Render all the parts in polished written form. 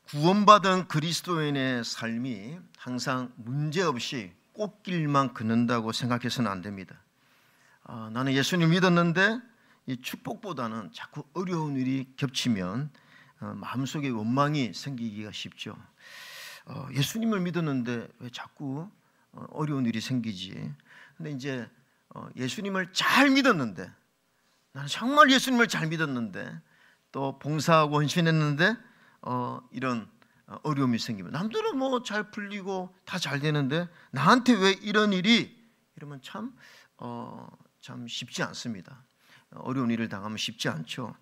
구원받은 그리스도인의 삶이 항상 문제없이 꽃길만 걷는다고 생각해서는 안 됩니다. 나는 예수님 믿었는데 이 축복보다는 자꾸 어려운 일이 겹치면 마음속에 원망이 생기기가 쉽죠. 예수님을 믿었는데 왜 자꾸 어려운 일이 생기지? 근데 이제 예수님을 잘 믿었는데, 나는 정말 예수님을 잘 믿었는데 또 봉사하고 헌신했는데 이런 어려움이 생기면, 남들은 뭐 잘 풀리고 다 잘 되는데 나한테 왜 이런 일이, 이러면 참 쉽지 않습니다. 어려운 일을 당하면 쉽지 않죠.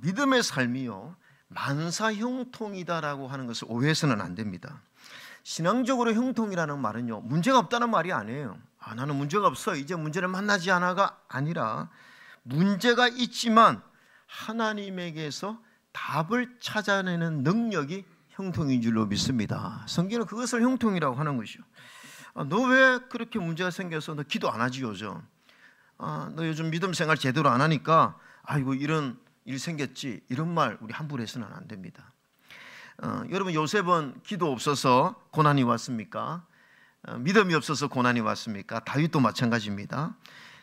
믿음의 삶이요, 만사 형통이다라고 하는 것을 오해해서는 안 됩니다. 신앙적으로 형통이라는 말은요, 문제가 없다는 말이 아니에요. 나는 문제가 없어, 이제 문제를 만나지 않아가 아니라, 문제가 있지만 하나님에게서 답을 찾아내는 능력이 형통인 줄로 믿습니다. 성경은 그것을 형통이라고 하는 것이요. 너 왜 그렇게 문제가 생겨서 너 기도 안 하지 요즘? 너 요즘 믿음 생활 제대로 안 하니까 아이고 이런 일 생겼지, 이런 말 우리 함부로 해서는 안 됩니다. 여러분, 요셉은 기도 없어서 고난이 왔습니까? 믿음이 없어서 고난이 왔습니까? 다윗도 마찬가지입니다.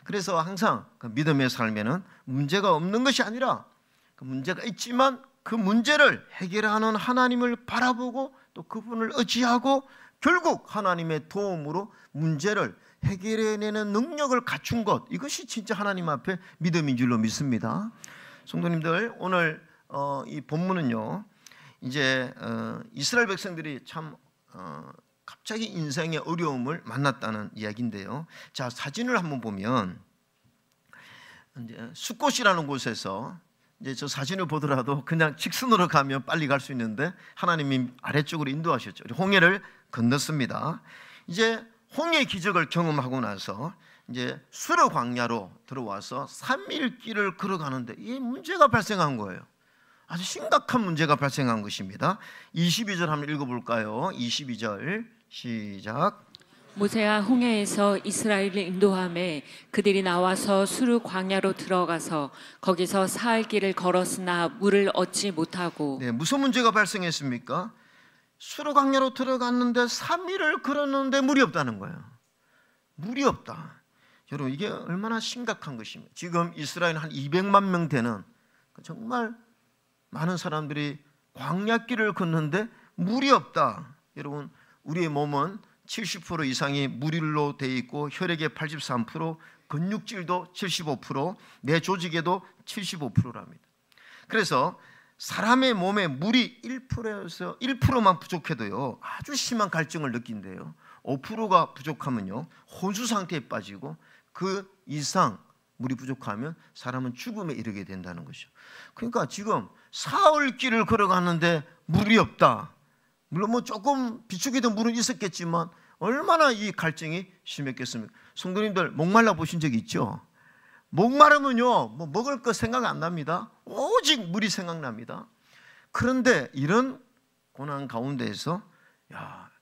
그래서 항상 그 믿음의 삶에는 문제가 없는 것이 아니라, 그 문제가 있지만 그 문제를 해결하는 하나님을 바라보고 또 그분을 의지하고 결국 하나님의 도움으로 문제를 해결해내는 능력을 갖춘 것, 이것이 진짜 하나님 앞에 믿음인 줄로 믿습니다. 성도님들, 오늘 이 본문은요, 이제 이스라엘 백성들이 참 갑자기 인생의 어려움을 만났다는 이야기인데요. 자, 사진을 한번 보면 이제 숫꽃이라는 곳에서, 이제 저 사진을 보더라도 그냥 직선으로 가면 빨리 갈 수 있는데 하나님이 아래쪽으로 인도하셨죠. 홍해를 건넜습니다. 이제 홍해 기적을 경험하고 나서 이제 수르 광야로 들어와서 3일 길을 걸어가는데 이 문제가 발생한 거예요. 아주 심각한 문제가 발생한 것입니다. 22절 한번 읽어볼까요? 22절 시작. 모세가 홍해에서 이스라엘을 인도하매 그들이 나와서 수르 광야로 들어가서 거기서 사흘 길을 걸었으나 물을 얻지 못하고. 네, 무슨 문제가 발생했습니까? 수르 광야로 들어갔는데 3일을 걸었는데 물이 없다는 거예요. 물이 없다. 여러분, 이게 얼마나 심각한 것입니까? 지금 이스라엘 한 200만 명 되는 정말 많은 사람들이 광야길을 걷는데 물이 없다. 여러분, 우리의 몸은 70% 이상이 물로 되어 있고 혈액의 83%, 근육질도 75%, 내 조직에도 75%랍니다. 그래서 사람의 몸에 물이 1%에서 1%만 부족해도요, 아주 심한 갈증을 느낀대요. 5%가 부족하면요, 혼수 상태에 빠지고 그 이상 물이 부족하면 사람은 죽음에 이르게 된다는 것이죠. 그러니까 지금 사흘 길을 걸어갔는데 물이 없다. 물론 뭐 조금 비축이던 물은 있었겠지만 얼마나 이 갈증이 심했겠습니까? 성도님들, 목말라 보신 적 있죠? 목마르면요, 뭐 먹을 거 생각 안 납니다. 오직 물이 생각납니다. 그런데 이런 고난 가운데에서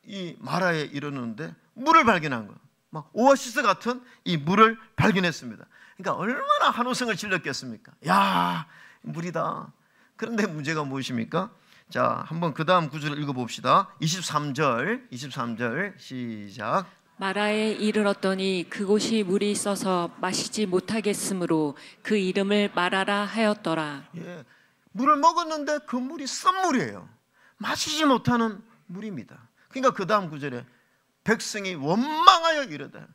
이 마라에 이르는데 물을 발견한 거예요. 막 오아시스 같은 이 물을 발견했습니다. 그러니까 얼마나 한호성을 질렀겠습니까? 야, 물이다. 그런데 문제가 무엇입니까? 자, 한번 그 다음 구절을 읽어봅시다. 23절 시작. 마라에 이르렀더니 그곳이 물이 있어서 마시지 못하겠으므로 그 이름을 마라라 하였더라. 예, 물을 먹었는데 그 물이 쓴물이에요. 마시지 못하는 물입니다. 그러니까 그 다음 구절에 백성이 원망하여 이르다.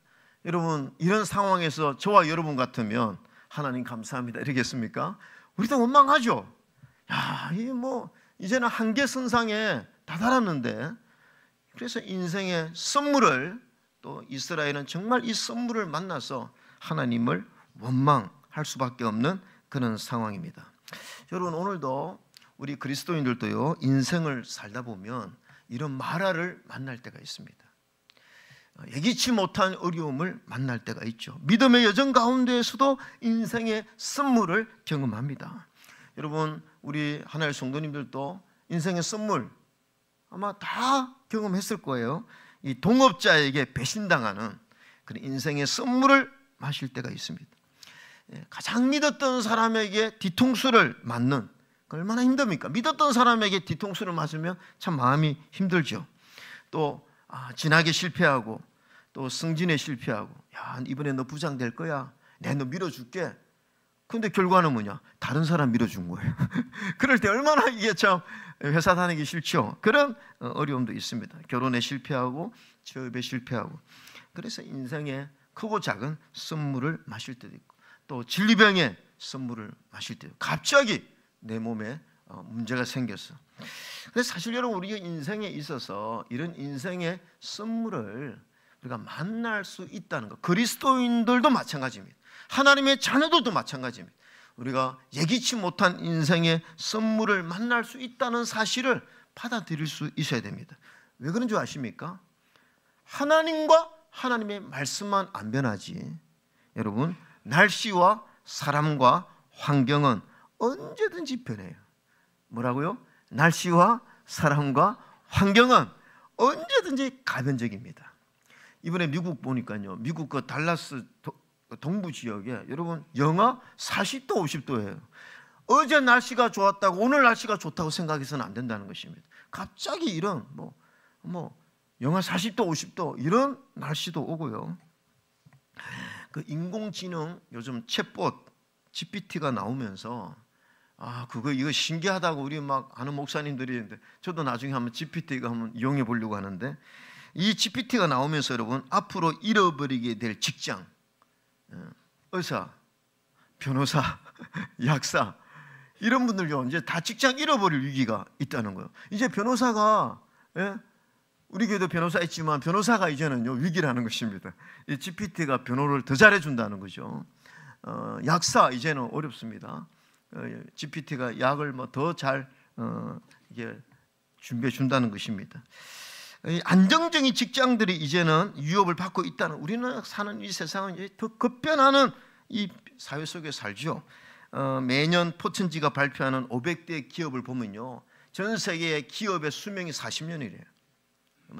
여러분, 이런 상황에서 저와 여러분 같으면 하나님 감사합니다 이러겠습니까? 우리도 원망하죠. 이게 뭐 이제는 한계선상에 다다랐는데, 그래서 인생의 선물을, 또 이스라엘은 정말 이 선물을 만나서 하나님을 원망할 수밖에 없는 그런 상황입니다. 여러분, 오늘도 우리 그리스도인들도요, 인생을 살다 보면 이런 마라를 만날 때가 있습니다. 예기치 못한 어려움을 만날 때가 있죠. 믿음의 여정 가운데에서도 인생의 선물을 경험합니다. 여러분, 우리 하나의 성도님들도 인생의 선물 아마 다 경험했을 거예요. 이 동업자에게 배신당하는 그런 인생의 선물을 마실 때가 있습니다. 가장 믿었던 사람에게 뒤통수를 맞는 얼마나 힘듭니까? 믿었던 사람에게 뒤통수를 맞으면 참 마음이 힘들죠. 또 진학에 실패하고 또 승진에 실패하고, 야, 이번에 너 부장 될 거야, 내가 너 밀어줄게. 근데 결과는 뭐냐? 다른 사람 밀어준 거예요. 그럴 때 얼마나 이게 참 회사 다니기 싫죠. 그런 어려움도 있습니다. 결혼에 실패하고 취업에 실패하고. 그래서 인생에 크고 작은 선물을 마실 때도 있고, 또 진리병에 선물을 마실 때도 갑자기 내 몸에 문제가 생겼어. 그래서 사실 여러분, 우리 인생에 있어서 이런 인생의 선물을 우리가 만날 수 있다는 것, 그리스도인들도 마찬가지입니다. 하나님의 자녀들도 마찬가지입니다. 우리가 예기치 못한 인생의 선물을 만날 수 있다는 사실을 받아들일 수 있어야 됩니다. 왜 그런 줄 아십니까? 하나님과 하나님의 말씀만 안 변하지, 여러분, 날씨와 사람과 환경은 언제든지 변해요. 뭐라고요? 날씨와 사람과 환경은 언제든지 가변적입니다. 이번에 미국 보니까요, 미국 그 달라스 동부 지역에 여러분 영하 40도 50도예요. 어제 날씨가 좋았다고 오늘 날씨가 좋다고 생각해서는 안 된다는 것입니다. 갑자기 이런 영하 40도 50도 이런 날씨도 오고요. 그 인공지능 요즘 챗봇 GPT가 나오면서 이거 신기하다고 우리 막 아는 목사님들이 있는데, 저도 나중에 한번 GPT가 한번 이용해 보려고 하는데, 이 GPT가 나오면서 여러분 앞으로 잃어버리게 될 직장, 의사, 변호사, 약사, 이런 분들요 이제 다 직장 잃어버릴 위기가 있다는 거예요. 이제 변호사가, 우리 교회도 변호사 있지만 변호사가 이제는요 위기라는 것입니다. 이 GPT가 변호를 더 잘해준다는 거죠. 약사 이제는 어렵습니다. GPT가 약을 더 잘 이게 준비해 준다는 것입니다. 안정적인 직장들이 이제는 위협을 받고 있다는, 우리는 사는 이 세상은 이제 더 급변하는 이 사회 속에 살죠. 매년 포천지가 발표하는 500대 기업을 보면요, 전 세계의 기업의 수명이 40년이래요.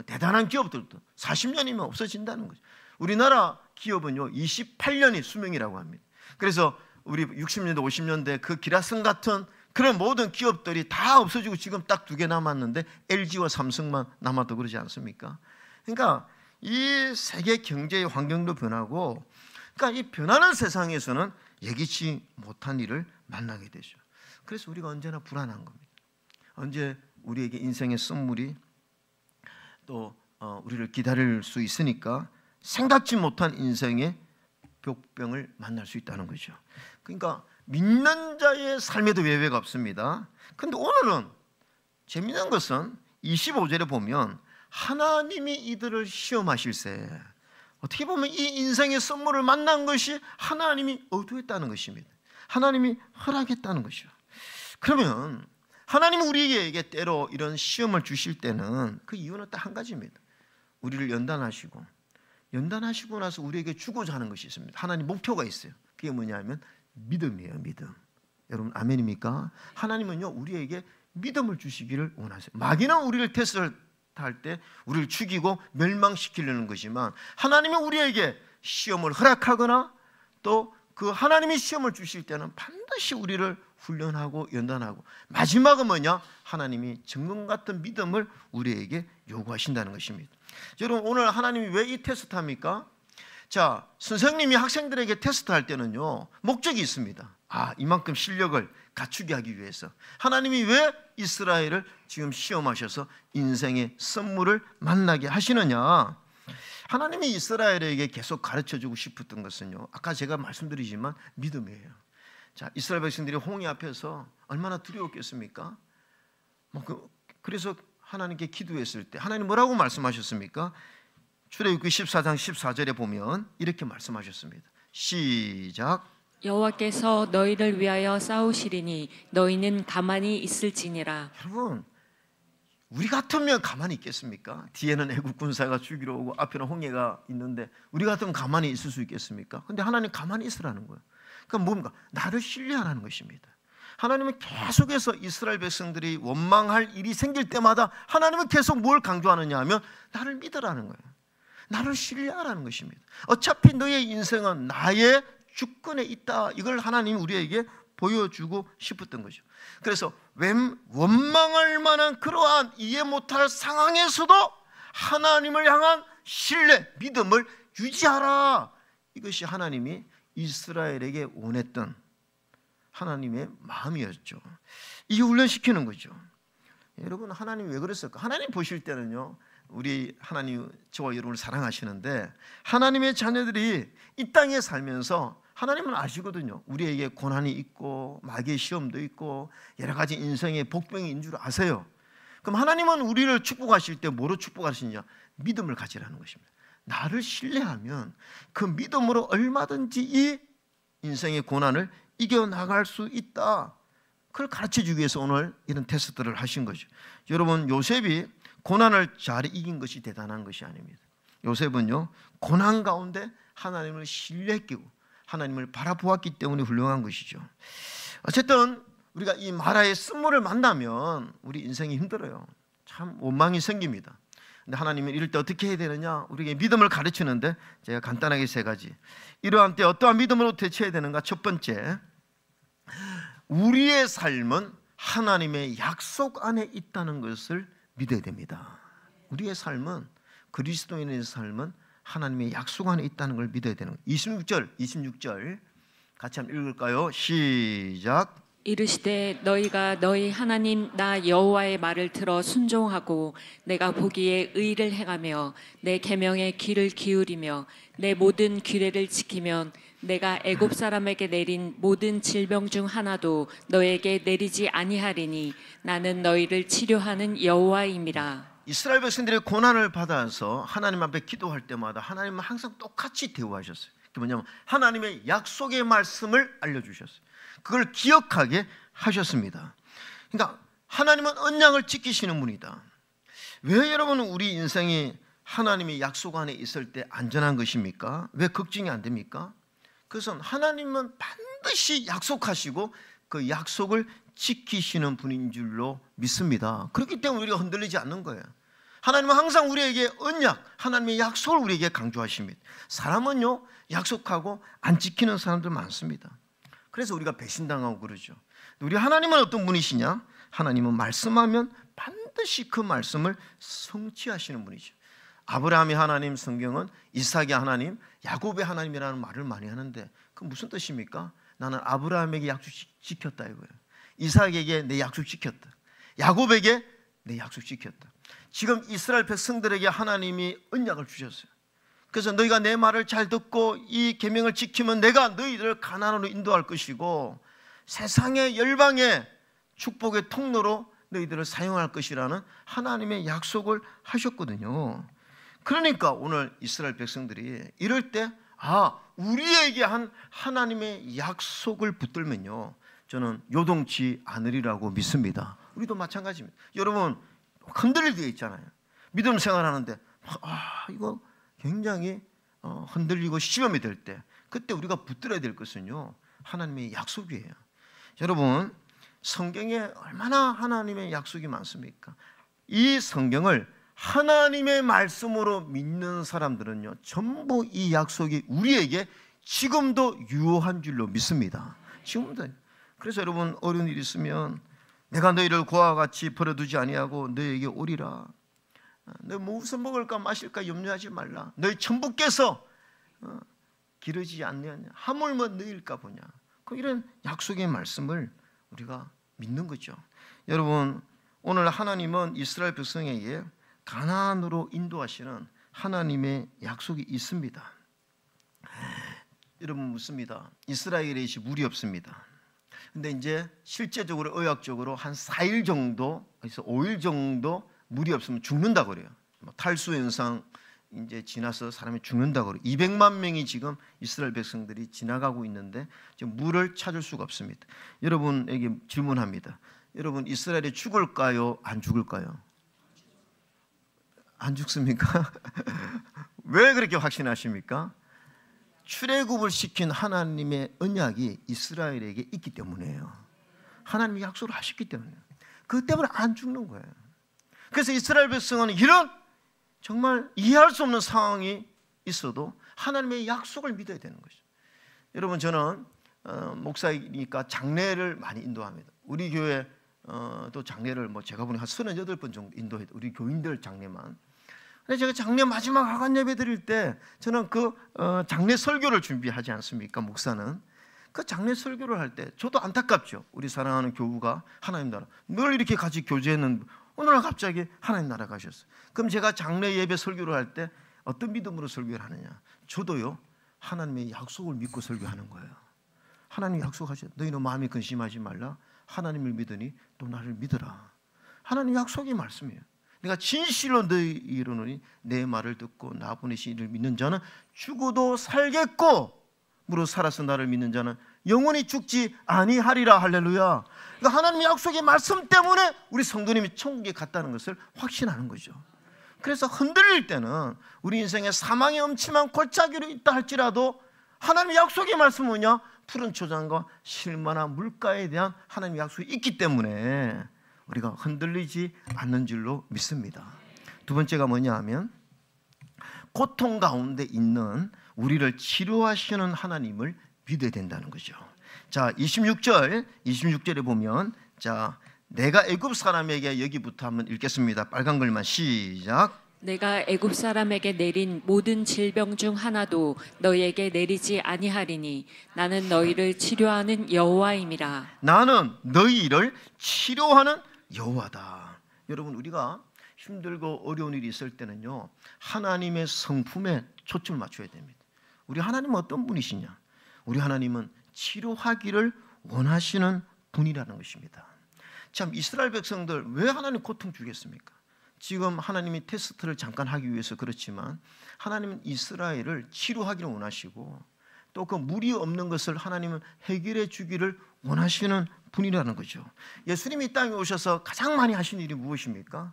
대단한 기업들도 40년이면 없어진다는 거죠. 우리나라 기업은요 28년이 수명이라고 합니다. 그래서 우리 60년대 50년대 그 기라성 같은 그런 모든 기업들이 다 없어지고 지금 딱 2개 남았는데 LG와 삼성만 남아도 그러지 않습니까? 그러니까 이 세계 경제의 환경도 변하고, 그러니까 이 변하는 세상에서는 예기치 못한 일을 만나게 되죠. 그래서 우리가 언제나 불안한 겁니다. 언제 우리에게 인생의 선물이 또 우리를 기다릴 수 있으니까 생각지 못한 인생의 벽병을 만날 수 있다는 거죠. 그러니까 믿는 자의 삶에도 예외가 없습니다. 그런데 오늘은 재미있는 것은 25절에 보면 하나님이 이들을 시험하실세, 어떻게 보면 이 인생의 선물을 만난 것이 하나님이 의도했다는 것입니다. 하나님이 허락했다는 것이죠. 그러면 하나님은 우리에게 때로 이런 시험을 주실 때는 그 이유는 딱 한 가지입니다. 우리를 연단하시고 나서 우리에게 주고자 하는 것이 있습니다. 하나님 목표가 있어요. 그게 뭐냐면 믿음이에요. 믿음. 여러분 아멘입니까? 하나님은요 우리에게 믿음을 주시기를 원하세요. 마귀는 우리를 테스트할 때 우리를 죽이고 멸망시키려는 것이지만, 하나님은 우리에게 시험을 허락하거나 또 그 하나님이 시험을 주실 때는 반드시 우리를 훈련하고 연단하고, 마지막은 뭐냐? 하나님이 정금 같은 믿음을 우리에게 요구하신다는 것입니다. 여러분 오늘 하나님이 왜 이 테스트 합니까? 자, 선생님이 학생들에게 테스트할 때는요 목적이 있습니다. 이만큼 실력을 갖추게 하기 위해서 하나님이 왜 이스라엘을 지금 시험하셔서 인생의 선물을 만나게 하시느냐? 하나님이 이스라엘에게 계속 가르쳐주고 싶었던 것은요, 아까 제가 말씀드리지만 믿음이에요. 자, 이스라엘 백성들이 홍해 앞에서 얼마나 두려웠겠습니까? 그래서 하나님께 기도했을 때 하나님 뭐라고 말씀하셨습니까? 출애굽기 14장 14절에 보면 이렇게 말씀하셨습니다. 시작. 여호와께서 너희를 위하여 싸우시리니 너희는 가만히 있을지니라. 여러분, 우리 같으면 가만히 있겠습니까? 뒤에는 애국 군사가 죽이러 오고 앞에는 홍해가 있는데 우리 같으면 가만히 있을 수 있겠습니까? 근데 하나님 가만히 있으라는 거예요. 그러니까 뭡니까? 나를 신뢰하라는 것입니다. 하나님은 계속해서 이스라엘 백성들이 원망할 일이 생길 때마다 하나님은 계속 뭘 강조하느냐 하면 나를 믿으라는 거예요. 나를 신뢰하라는 것입니다. 어차피 너의 인생은 나의 주권에 있다. 이걸 하나님이 우리에게 보여주고 싶었던 거죠. 그래서 원망할 만한 그러한 이해 못할 상황에서도 하나님을 향한 신뢰, 믿음을 유지하라. 이것이 하나님이 이스라엘에게 원했던 하나님의 마음이었죠. 이 훈련시키는 거죠. 여러분, 하나님이 왜 그랬을까? 하나님 보실 때는요, 우리 하나님, 저와 여러분을 사랑하시는데 하나님의 자녀들이 이 땅에 살면서 하나님은 아시거든요. 우리에게 고난이 있고 마귀의 시험도 있고 여러 가지 인생의 복병인 줄 아세요. 그럼 하나님은 우리를 축복하실 때 뭐로 축복하시느냐? 믿음을 가지라는 것입니다. 나를 신뢰하면 그 믿음으로 얼마든지 이 인생의 고난을 이겨나갈 수 있다. 그걸 가르쳐주기 위해서 오늘 이런 테스트를 하신 거죠. 여러분, 요셉이 고난을 잘 이긴 것이 대단한 것이 아닙니다. 요셉은요, 고난 가운데 하나님을 신뢰했고 하나님을 바라보았기 때문에 훌륭한 것이죠. 어쨌든 우리가 이 마라의 쓴물을 만나면 우리 인생이 힘들어요. 참 원망이 생깁니다. 근데 하나님은 이럴 때 어떻게 해야 되느냐? 우리에게 믿음을 가르치는데 제가 간단하게 3가지. 이러한 때 어떠한 믿음으로 대처해야 되는가? 첫 번째, 우리의 삶은 하나님의 약속 안에 있다는 것을 믿어야 됩니다. 우리의 삶은, 그리스도인의 삶은 하나님의 약속 안에 있다는 걸 믿어야 되는 거예요. 26절 같이 한번 읽을까요? 시작. 이르시되 너희가 너희 하나님 나 여호와의 말을 들어 순종하고 내가 보기에 의를 행하며 내 계명에 귀를 기울이며 내 모든 규례를 지키면 내가 애굽 사람에게 내린 모든 질병 중 하나도 너에게 내리지 아니하리니 나는 너희를 치료하는 여호와임이라. 이스라엘 백성들이 고난을 받아서 하나님 앞에 기도할 때마다 하나님은 항상 똑같이 대우하셨어요. 그게 뭐냐면 하나님의 약속의 말씀을 알려주셨어요. 그걸 기억하게 하셨습니다. 그러니까 하나님은 언약을 지키시는 분이다. 왜 여러분은 우리 인생이 하나님의 약속 안에 있을 때 안전한 것입니까? 왜 걱정이 안 됩니까? 그것은 하나님은 반드시 약속하시고 그 약속을 지키시는 분인 줄로 믿습니다. 그렇기 때문에 우리가 흔들리지 않는 거예요. 하나님은 항상 우리에게 언약, 하나님의 약속을 우리에게 강조하십니다. 사람은요, 약속하고 안 지키는 사람들 많습니다. 그래서 우리가 배신당하고 그러죠. 우리 하나님은 어떤 분이시냐? 하나님은 말씀하면 반드시 그 말씀을 성취하시는 분이죠. 아브라함의 하나님, 성경은 이삭의 하나님, 야곱의 하나님이라는 말을 많이 하는데 그 무슨 뜻입니까? 나는 아브라함에게 약속 지켰다 이거예요. 이삭에게 내 약속 지켰다. 야곱에게 내 약속 지켰다. 지금 이스라엘 백성들에게 하나님이 언약을 주셨어요. 그래서 너희가 내 말을 잘 듣고 이 계명을 지키면 내가 너희들을 가나안으로 인도할 것이고 세상의 열방의 축복의 통로로 너희들을 사용할 것이라는 하나님의 약속을 하셨거든요. 그러니까 오늘 이스라엘 백성들이 이럴 때 우리에게 한 하나님의 약속을 붙들면요, 저는 요동치 않으리라고 믿습니다. 우리도 마찬가지입니다. 여러분, 흔들릴 때 있잖아요. 믿음 생활하는데 이거 굉장히 흔들리고 시험이 될 때, 그때 우리가 붙들어야 될 것은요, 하나님의 약속이에요. 여러분, 성경에 얼마나 하나님의 약속이 많습니까? 이 성경을 하나님의 말씀으로 믿는 사람들은요, 전부 이 약속이 우리에게 지금도 유효한 줄로 믿습니다. 지금도. 그래서 여러분, 어려운 일이 있으면 내가 너희를 고아와 같이 버려두지 아니하고 너희에게 오리라. 너 무슨 먹을까 마실까 염려하지 말라. 너희 천부께서 기르지 않느냐, 하물며 너희일까 보냐. 이런 약속의 말씀을 우리가 믿는 거죠. 여러분, 오늘 하나님은 이스라엘 백성에게 가나안으로 인도하시는 하나님의 약속이 있습니다. 여러분, 묻습니다. 이스라엘에 물이 없습니다. 근데 이제 실제적으로 의학적으로 한 4일 정도, 그래서 5일 정도 물이 없으면 죽는다고 그래요. 탈수 현상 이제 지나서 사람이 죽는다고 그래요. 200만 명이 지금 이스라엘 백성들이 지나가고 있는데 지금 물을 찾을 수가 없습니다. 여러분에게 질문합니다. 여러분, 이스라엘이 죽을까요? 안 죽을까요? 안 죽습니까? 왜 그렇게 확신하십니까? 출애굽을 시킨 하나님의 언약이 이스라엘에게 있기 때문이에요. 하나님이 약속을 하셨기 때문에. 그 때문에 안 죽는 거예요. 그래서 이스라엘 백성은 이런 정말 이해할 수 없는 상황이 있어도 하나님의 약속을 믿어야 되는 것이죠. 여러분, 저는 목사이니까 장례를 많이 인도합니다. 우리 교회 또 장례를 제가 보니 한 38번 정도 인도했. 우리 교인들 장례만. 근데 제가 장례 마지막 하관 예배 드릴 때 저는 그 장례 설교를 준비하지 않습니까? 목사는 그 장례 설교를 할 때 저도 안타깝죠. 우리 사랑하는 교우가 하나님 나라 늘 이렇게 같이 교제했는 오늘 갑자기 하나님 나라 가셨어요. 그럼 제가 장례 예배 설교를 할 때 어떤 믿음으로 설교를 하느냐? 저도요 하나님의 약속을 믿고 설교하는 거예요. 하나님이 약속하셨어요. 너희는 마음이 근심하지 말라. 하나님을 믿으니 또 나를 믿으라. 하나님 약속의 말씀이에요. 내가 진실로 너희 이르노니 내 말을 듣고 나 보내신 이를 믿는 자는 죽어도 살겠고 무릇 살아서 나를 믿는 자는 영원히 죽지 아니하리라. 할렐루야. 그러니까 하나님의 약속의 말씀 때문에 우리 성도님이 천국에 갔다는 것을 확신하는 거죠. 그래서 흔들릴 때는 우리 인생에 사망의 엄침한 골짜기로 있다 할지라도 하나님의 약속의 말씀은 뭐냐? 푸른 초장과 실만한 물가에 대한 하나님의 약속이 있기 때문에 우리가 흔들리지 않는 줄로 믿습니다. 두 번째가 뭐냐 하면 고통 가운데 있는 우리를 치료하시는 하나님을 믿어야 된다는 거죠. 자, 26절에 보면 자, 내가 애굽 사람에게 여기부터 한번 읽겠습니다. 빨간 글만 시작. 내가 애굽 사람에게 내린 모든 질병 중 하나도 너희에게 내리지 아니하리니 나는 너희를 치료하는 여호와임이라. 나는 너희를 치료하는 여호와다. 여러분 우리가 힘들고 어려운 일이 있을 때는요 하나님의 성품에 초점을 맞춰야 됩니다. 우리 하나님은 어떤 분이시냐? 우리 하나님은 치료하기를 원하시는 분이라는 것입니다. 참 이스라엘 백성들 왜 하나님 고통 주겠습니까? 지금 하나님이 테스트를 잠깐 하기 위해서 그렇지만 하나님은 이스라엘을 치료하기를 원하시고 또 그 무리 없는 것을 하나님은 해결해 주기를 원하시는 분이라는 거죠. 예수님이 이 땅에 오셔서 가장 많이 하신 일이 무엇입니까?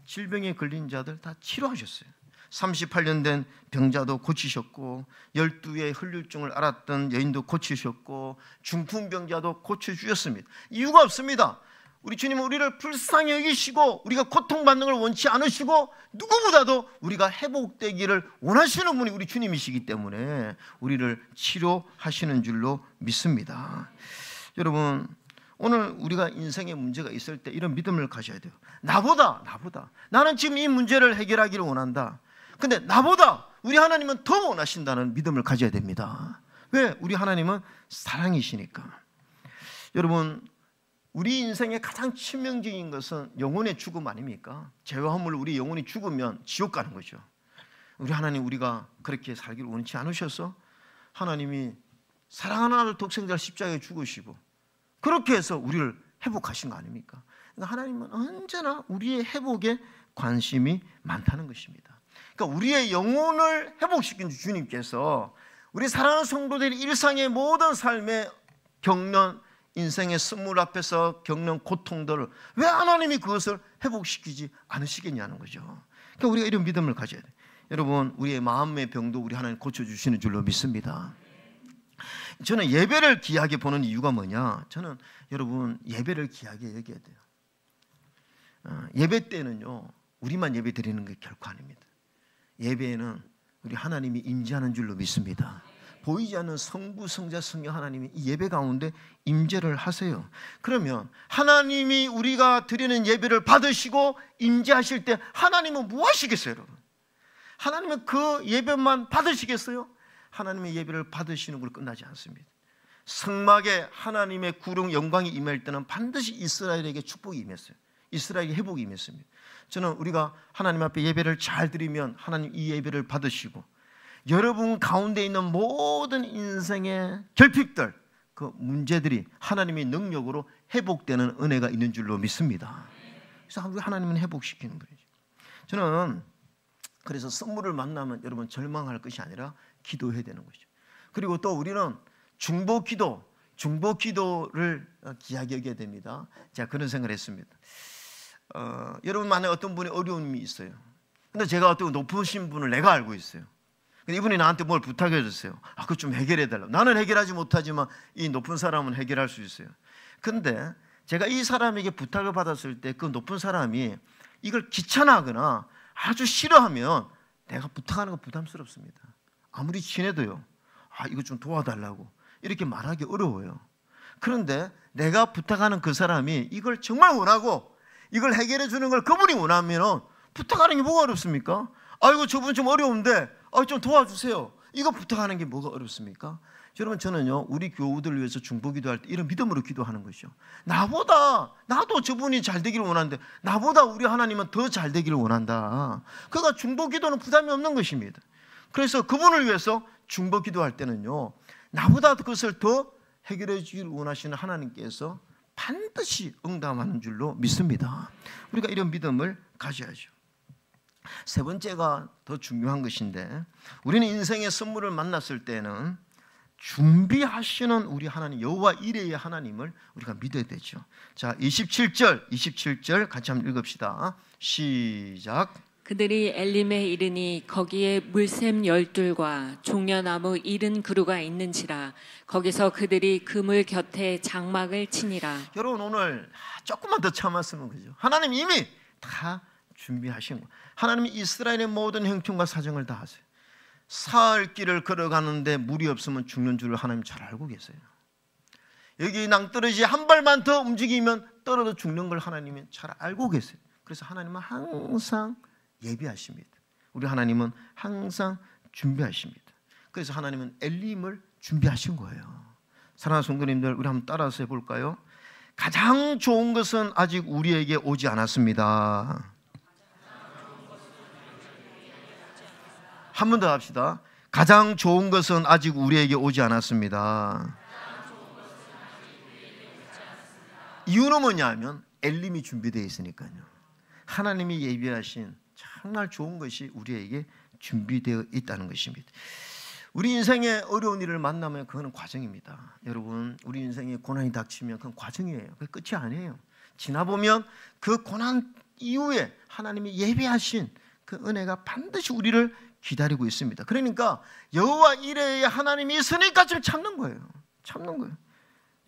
질병에 걸린 자들 다 치료하셨어요. 38년 된 병자도 고치셨고 12의 혈류증을 앓았던 여인도 고치셨고 중풍병자도 고쳐주셨습니다. 이유가 없습니다. 우리 주님은 우리를 불쌍히 여기시고 우리가 고통받는 걸 원치 않으시고 누구보다도 우리가 회복되기를 원하시는 분이 우리 주님이시기 때문에 우리를 치료하시는 줄로 믿습니다. 여러분 오늘 우리가 인생에 문제가 있을 때 이런 믿음을 가져야 돼요. 나보다 나는 지금 이 문제를 해결하기를 원한다. 근데 나보다 우리 하나님은 더 원하신다는 믿음을 가져야 됩니다. 왜? 우리 하나님은 사랑이시니까. 여러분 우리 인생의 가장 치명적인 것은 영혼의 죽음 아닙니까? 죄와 허물로 우리 영혼이 죽으면 지옥 가는 거죠. 우리 하나님 우리가 그렇게 살기를 원치 않으셔서 하나님이 사랑하는 아들 독생자를 십자가에 죽으시고 그렇게 해서 우리를 회복하신 거 아닙니까? 그러니까 하나님은 언제나 우리의 회복에 관심이 많다는 것입니다. 그러니까 우리의 영혼을 회복시킨 주님께서 우리 사랑하는 성도들이 일상의 모든 삶에 겪는 인생의 선물 앞에서 겪는 고통들을 왜 하나님이 그것을 회복시키지 않으시겠냐는 거죠. 그러니까 우리가 이런 믿음을 가져야 돼요. 여러분 우리의 마음의 병도 우리 하나님 고쳐주시는 줄로 믿습니다. 저는 예배를 귀하게 보는 이유가 뭐냐? 저는 여러분 예배를 귀하게 여겨야 돼요. 예배 때는요 우리만 예배 드리는 게 결코 아닙니다. 예배에는 우리 하나님이 임재하는 줄로 믿습니다. 보이지 않는 성부, 성자, 성령 하나님이 이 예배 가운데 임재를 하세요. 그러면 하나님이 우리가 드리는 예배를 받으시고 임재하실 때 하나님은 뭐 하시겠어요, 여러분? 하나님은 그 예배만 받으시겠어요? 하나님의 예배를 받으시는 걸 끝나지 않습니다. 성막에 하나님의 구름 영광이 임할 때는 반드시 이스라엘에게 축복이 임했어요. 이스라엘에게 회복이 임했습니다. 저는 우리가 하나님 앞에 예배를 잘 드리면 하나님 이 예배를 받으시고 여러분 가운데 있는 모든 인생의 결핍들, 그 문제들이 하나님의 능력으로 회복되는 은혜가 있는 줄로 믿습니다. 그래서 하나님은 회복시키는 분이죠. 저는 그래서 선물을 만나면 여러분 절망할 것이 아니라 기도해야 되는 것이죠. 그리고 또 우리는 중보기도를 귀하게 여겨야 됩니다. 제가 그런 생각을 했습니다. 여러분 만에 어떤 분이 어려움이 있어요. 근데 제가 어떤 높으신 분을 내가 알고 있어요. 근데 이분이 나한테 뭘 부탁해 줬어요. 그거 좀 해결해 달라고. 나는 해결하지 못하지만 이 높은 사람은 해결할 수 있어요. 근데 제가 이 사람에게 부탁을 받았을 때 그 높은 사람이 이걸 귀찮아하거나 아주 싫어하면 내가 부탁하는 거 부담스럽습니다. 아무리 친해도요. 이거 좀 도와달라고 이렇게 말하기 어려워요. 그런데 내가 부탁하는 그 사람이 이걸 정말 원하고 이걸 해결해 주는 걸 그분이 원하면 부탁하는 게 뭐가 어렵습니까? 아이고 저분 좀 어려운데 좀 도와주세요. 이거 부탁하는 게 뭐가 어렵습니까? 여러분, 저는요 우리 교우들을 위해서 중보기도할 때 이런 믿음으로 기도하는 것이죠. 나도 저분이 잘 되기를 원하는데 나보다 우리 하나님은 더 잘 되기를 원한다. 그러니까 중보기도는 부담이 없는 것입니다. 그래서 그분을 위해서 중보기도할 때는요, 나보다 그것을 더 해결해 주기를 원하시는 하나님께서 반드시 응답하는 줄로 믿습니다. 우리가 이런 믿음을 가져야죠. 세 번째가 더 중요한 것인데, 우리는 인생의 선물을 만났을 때는 준비하시는 우리 하나님, 여호와 이레의 하나님을 우리가 믿어야 되죠. 자, 27절 같이 한번 읽읍시다. 시작. 그들이 엘림에 이르니 거기에 물샘 12과 종려나무 70그루가 있는지라. 거기서 그들이 그물 곁에 장막을 치니라. 여러분, 오늘 조금만 더 참았으면 그죠. 하나님 이미 다 준비하신 거예요. 하나님이 이스라엘의 모든 형편과 사정을 다 아세요. 사흘 길을 걸어가는데 물이 없으면 죽는 줄을 하나님 잘 알고 계세요. 여기 낭떠러지 한 발만 더 움직이면 떨어져 죽는 걸 하나님이 잘 알고 계세요. 그래서 하나님은 항상 예비하십니다. 우리 하나님은 항상 준비하십니다. 그래서 하나님은 엘림을 준비하신 거예요. 사랑하는 성도님들, 우리 한번 따라서 해볼까요? 가장 좋은 것은 아직 우리에게 오지 않았습니다. 한 번 더 합시다. 가장 좋은 것은 아직 우리에게 오지 않았습니다. 이유는 뭐냐면 엘림이 준비되어 있으니까요. 하나님이 예비하신 정말 좋은 것이 우리에게 준비되어 있다는 것입니다. 우리 인생에 어려운 일을 만나면 그거는 과정입니다. 여러분, 우리 인생에 고난이 닥치면 그건 과정이에요. 그게 끝이 아니에요. 지나보면 그 고난 이후에 하나님이 예비하신 그 은혜가 반드시 우리를 기다리고 있습니다. 그러니까 여호와 이레의 하나님이 있으니까 지금 참는 거예요.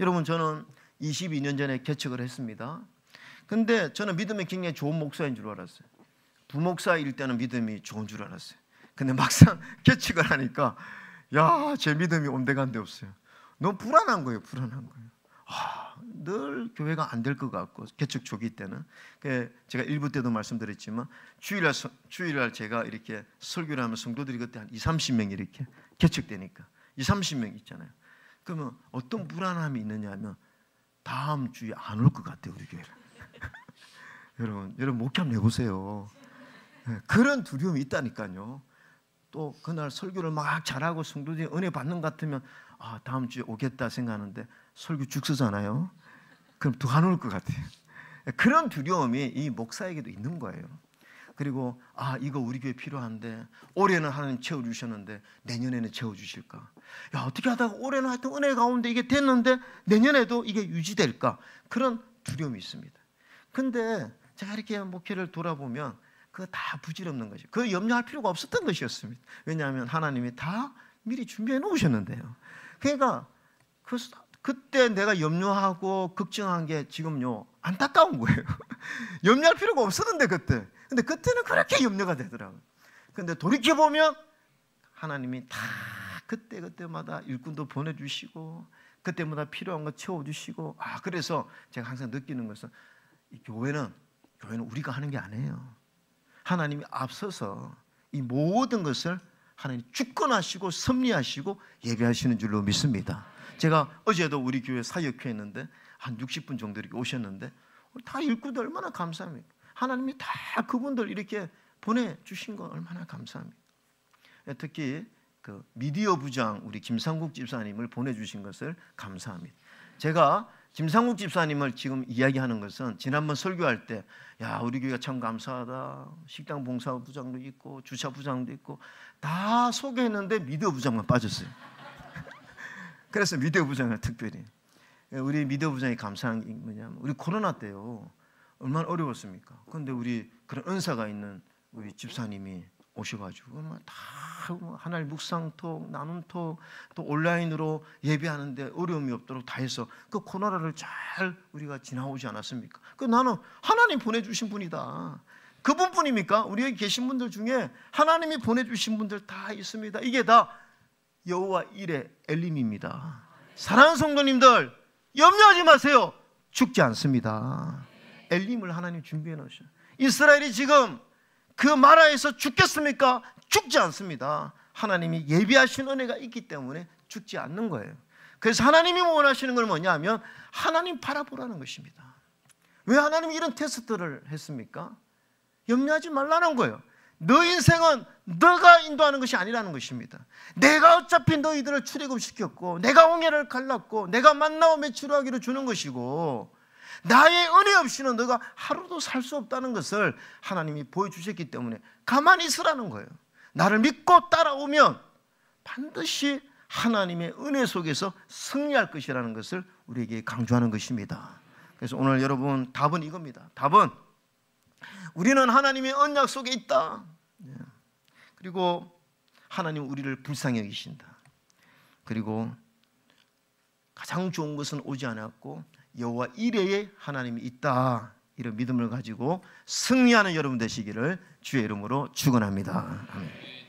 여러분, 저는 22년 전에 개척을 했습니다. 근데 저는 믿음이 굉장히 좋은 목사인 줄 알았어요. 부목사일 때는 믿음이 좋은 줄 알았어요. 근데 막상 개척을 하니까 제 믿음이 온데간데 없어요. 너무 불안한 거예요. 늘 교회가 안 될 것 같고, 개척 초기 때는. 제가 일부 때도 말씀드렸지만 주일날 제가 이렇게 설교를 하면 성도들이 그때 한 20-30명 이렇게 개척되니까 20-30명 있잖아요. 그러면 어떤 불안함이 있느냐 하면 다음 주에 안 올 것 같아요, 우리 교회를. 여러분 목회 한번 해보세요. 그런 두려움이 있다니까요. 또 그날 설교를 막 잘하고 성도들이 은혜 받는 것 같으면 다음 주에 오겠다 생각하는데 설교 죽 쓰잖아요. 그럼 더 안 올 것 같아요. 그런 두려움이 이 목사에게도 있는 거예요. 그리고 이거 우리 교회 필요한데 올해는 하나님 채워주셨는데 내년에는 채워주실까? 어떻게 하다가 올해는 하여튼 은혜 가운데 이게 됐는데 내년에도 이게 유지될까? 그런 두려움이 있습니다. 근데 제가 이렇게 목회를 돌아보면 그거 다 부질없는 것이에요. 그거 염려할 필요가 없었던 것이었습니다. 왜냐하면 하나님이 다 미리 준비해 놓으셨는데요. 그러니까 그때 내가 염려하고 걱정한 게 지금요 안타까운 거예요. 염려할 필요가 없었는데 그때. 근데 그때는 그렇게 염려가 되더라고요. 근데 돌이켜보면 하나님이 다 그때마다 일꾼도 보내주시고 그때마다 필요한 거 채워주시고 그래서 제가 항상 느끼는 것은 이 교회는 우리가 하는 게 아니에요. 하나님이 앞서서 이 모든 것을 하나님 주권하시고 섭리하시고 예배하시는 줄로 믿습니다. 제가 어제도 우리 교회 사역회 했는데 한 60분 정도 이렇게 오셨는데 다 일꾼들 얼마나 감사합니까? 하나님이 다 그분들 이렇게 보내주신 거 얼마나 감사합니다. 특히 그 미디어 부장 우리 김상국 집사님을 보내주신 것을 감사합니다. 제가 김상국 집사님을 지금 이야기하는 것은 지난번 설교할 때 우리 교회가 참 감사하다. 식당 봉사부장도 있고 주차부장도 있고 다 소개했는데 미디어 부장만 빠졌어요. 그래서 미디어 부장을 특별히 우리 미디어 부장이 감사한 게 뭐냐면 우리 코로나 때요 얼마나 어려웠습니까? 그런데 우리 그런 은사가 있는 우리 집사님이 오셔가지고 다 하나님 묵상톡, 나눔톡, 또 온라인으로 예배하는데 어려움이 없도록 다 해서 그 코로나를 잘 우리가 지나오지 않았습니까? 그 나는 하나님 보내주신 분이다. 그분뿐입니까? 우리 여기 계신 분들 중에 하나님이 보내주신 분들 다 있습니다. 이게 다 여호와 이레 엘림입니다. 사랑하는 성도님들, 염려하지 마세요. 죽지 않습니다. 엘림을 하나님 준비해 놓으셔. 이스라엘이 지금 그 마라에서 죽겠습니까? 죽지 않습니다. 하나님이 예비하신 은혜가 있기 때문에 죽지 않는 거예요. 그래서 하나님이 원하시는 건 뭐냐 하면 하나님 바라보라는 것입니다. 왜 하나님이 이런 테스트를 했습니까? 염려하지 말라는 거예요. 너 인생은 너가 인도하는 것이 아니라는 것입니다. 내가 어차피 너희들을 출애굽시켰고 내가 홍해를 갈랐고 내가 만나와 메추라기로 주는 것이고 나의 은혜 없이는 너가 하루도 살 수 없다는 것을 하나님이 보여주셨기 때문에 가만히 있으라는 거예요. 나를 믿고 따라오면 반드시 하나님의 은혜 속에서 승리할 것이라는 것을 우리에게 강조하는 것입니다. 그래서 오늘 여러분 답은 이겁니다. 답은 우리는 하나님의 언약 속에 있다. 그리고 하나님 우리를 불쌍히 여기신다. 그리고 가장 좋은 것은 오지 않았고 여호와 이레에 하나님이 있다. 이런 믿음을 가지고 승리하는 여러분 되시기를 주의 이름으로 축원합니다. 아멘.